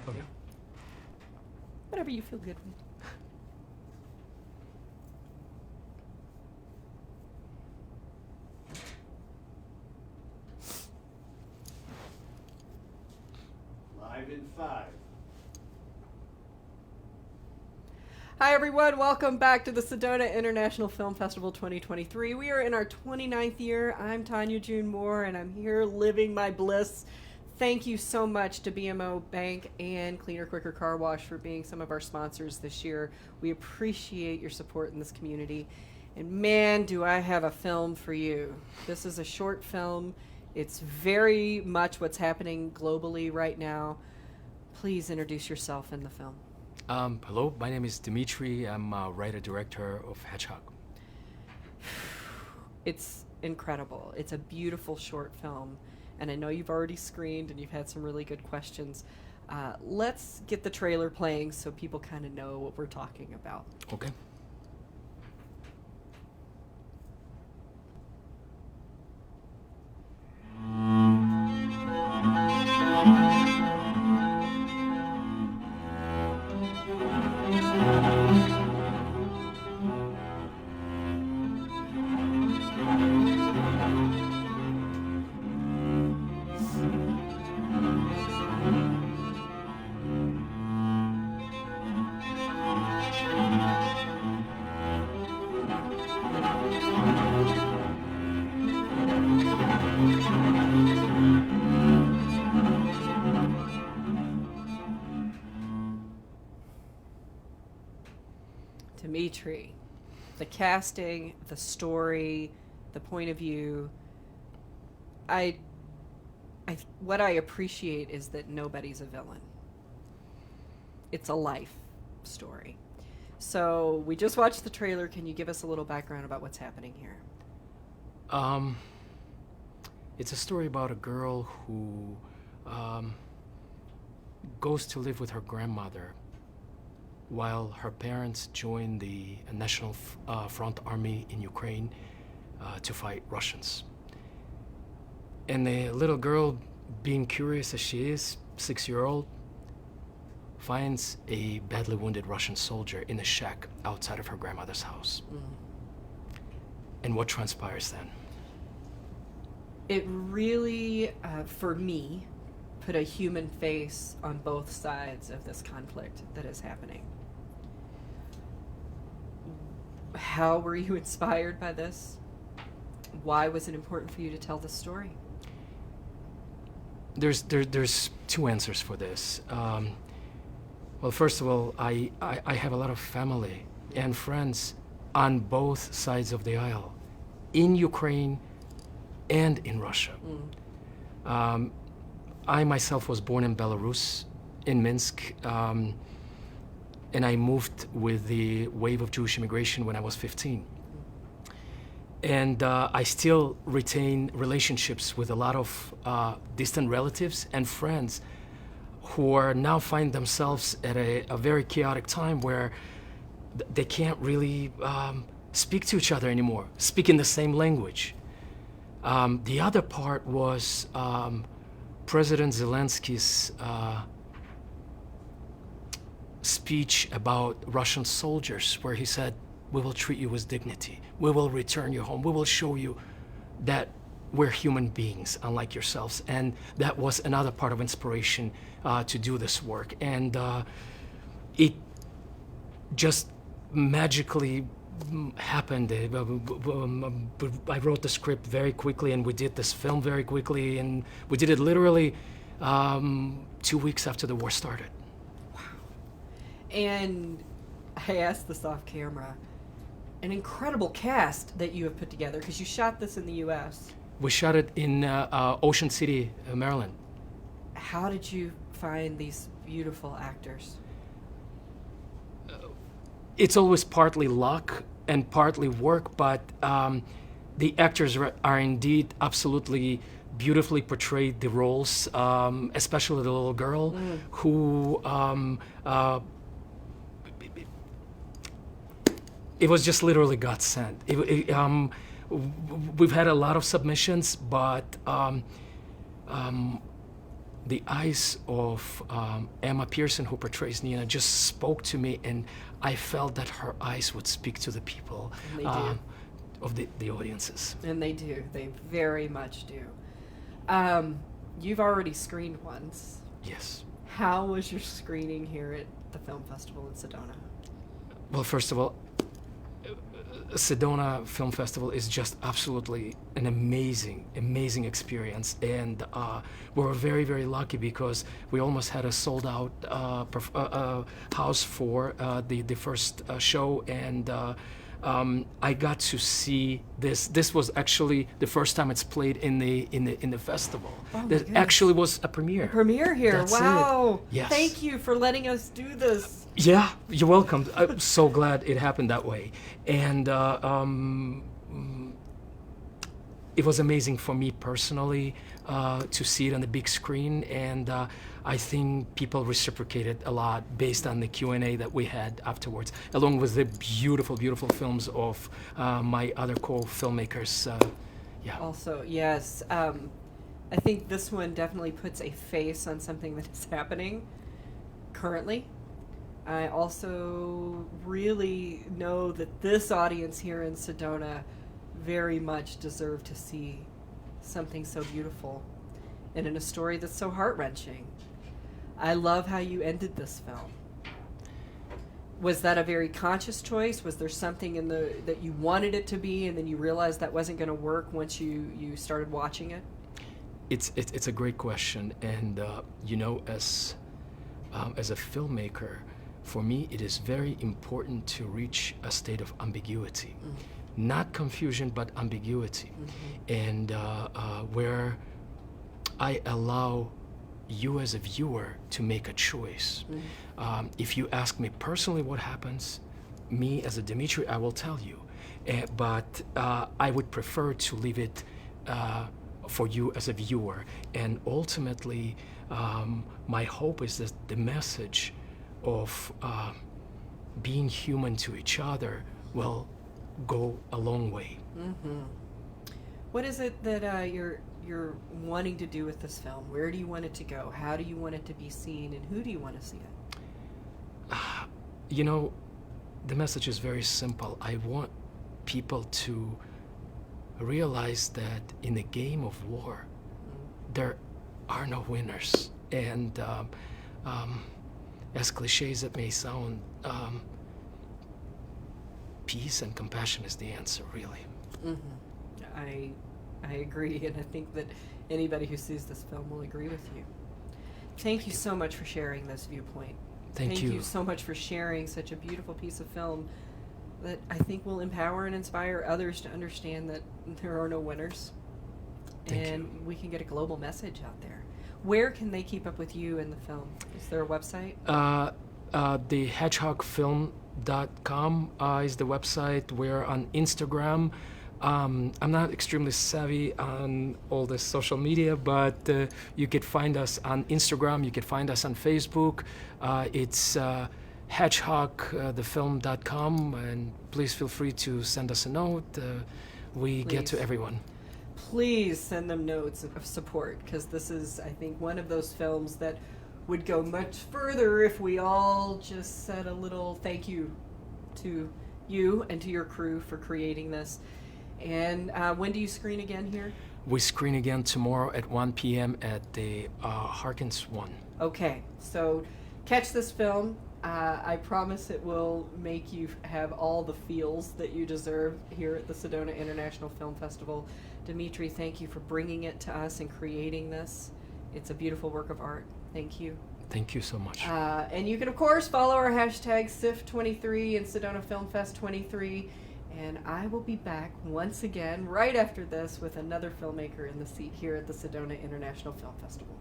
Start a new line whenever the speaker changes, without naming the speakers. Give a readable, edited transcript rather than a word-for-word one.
Okay.
Whatever you feel good with.
Live in 5.
Hi everyone, welcome back to the Sedona International Film Festival 2023. We are in our 29th year. I'm Tonya June Moore and I'm here living my bliss. Thank you so much to BMO Bank and Cleaner Quicker Car Wash for being some of our sponsors this year. We appreciate your support in this community. And man, do I have a film for you. This is a short film. It's very much what's happening globally right now. Please introduce yourself in the film.
Hello, my name is Mitry. I'm a writer-director of Hedgehog.
It's incredible. It's a beautiful short film. And I know you've already screened and you've had some really good questions. Let's get the trailer playing so people kind of know what we're talking about.
Okay.
Mitry, the casting, the story, the point of view. What I appreciate is that nobody's a villain. It's a life story. So we just watched the trailer. Can you give us a little background about what's happening here?
It's a story about a girl who goes to live with her grandmother while her parents join the National Front Army in Ukraine to fight Russians. And the little girl, being curious as she is, 6-year-old, finds a badly wounded Russian soldier in a shack outside of her grandmother's house. And what transpires then?
It really, for me, put a human face on both sides of this conflict that is happening. How were you inspired by this? Why was it important for you to tell this story?
There's two answers for this. Well, first of all, I have a lot of family and friends on both sides of the aisle, in Ukraine and in Russia. I myself was born in Belarus, in Minsk, and I moved with the wave of Jewish immigration when I was 15. And I still retain relationships with a lot of distant relatives and friends who are now find themselves at a very chaotic time where they can't really speak to each other anymore, speak in the same language. The other part was President Zelensky's speech about Russian soldiers, where he said, "We will treat you with dignity. We will return you home. We will show you that we're human beings, unlike yourselves." And that was another part of inspiration to do this work. And it just magically happened. I wrote the script very quickly, and we did this film very quickly, and we did it literally 2 weeks after the war started.
And I asked this off camera. An incredible cast that you have put together, because you shot this in the U.S.
We shot it in Ocean City, Maryland.
How did you find these beautiful actors?
It's always partly luck and partly work, but the actors are indeed absolutely beautifully portrayed the roles, especially the little girl who it was just literally God sent. We've had a lot of submissions, but the eyes of Emma Pearson, who portrays Nina, just spoke to me, and I felt that her eyes would speak to the people
And they do.
of the audiences.
And they do. They very much do. You've already screened once.
Yes.
How was your screening here at the film festival in Sedona?
Well, first of all, Sedona Film Festival is just absolutely an amazing experience, and we were very, very lucky because we almost had a sold-out house for the first show, and I got to see this. This was actually the first time it's played in the festival.
Oh my
That
goodness.
actually was a premiere.
Premiere here.
That's it.
Wow.
Yes.
Thank you for letting us do this.
Yeah, you're welcome. I'm so glad it happened that way. And it was amazing for me personally to see it on the big screen, and I think people reciprocated a lot based on the Q&A that we had afterwards, along with the beautiful, beautiful films of my other co-filmmakers. Yeah.
Also, yes. I think this one definitely puts a face on something that is happening currently. I also really know that this audience here in Sedona very much deserve to see something so beautiful and in a story that's so heart-wrenching. I love how you ended this film. Was that a very conscious choice? Was there something in that you wanted it to be, and then you realized that wasn't going to work once you started watching it?
It's a great question, and you know, as a filmmaker, for me, it is very important to reach a state of ambiguity. Mm-hmm. Not confusion, but ambiguity. Mm-hmm. And where I allow you as a viewer to make a choice. Mm-hmm. If you ask me personally what happens, me as a Mitry, I will tell you. But I would prefer to leave it for you as a viewer. And ultimately, my hope is that the message of being human to each other will go a long way.
Mm-hmm. What is it that you're wanting to do with this film? Where do you want it to go? How do you want it to be seen, and who do you want to see it?
You know, the message is very simple. I want people to realize that in the game of war, there are no winners. And as cliche as it may sound, peace and compassion is the answer, really.
Mm-hmm. I agree, and I think that anybody who sees this film will agree with you. Thank you so much for sharing this viewpoint.
Thank you.
You so much for sharing such a beautiful piece of film that I think will empower and inspire others to understand that there are no winners. And we can get a global message out there. Where can they keep up with you and the film? Is there a website?
The hedgehogfilm.com is the website. We're on Instagram. I'm not extremely savvy on all the social media, but you could find us on Instagram. You could find us on Facebook. It's hedgehogthefilm.com, and please feel free to send us a note. We get to everyone.
Please send them notes of support, because this is, I think, one of those films that would go much further if we all just said a little thank you to you and to your crew for creating this. And when do you screen again here?
We screen again tomorrow at 1 p.m. at the Harkins 1.
Okay, so catch this film. I promise it will make you have all the feels that you deserve here at the Sedona International Film Festival. Mitry, thank you for bringing it to us and creating this. It's a beautiful work of art. Thank you.
Thank you so much.
And you can, of course, follow our hashtag SIF23 and Sedona Film Fest 23. And I will be back once again right after this with another filmmaker in the seat here at the Sedona International Film Festival.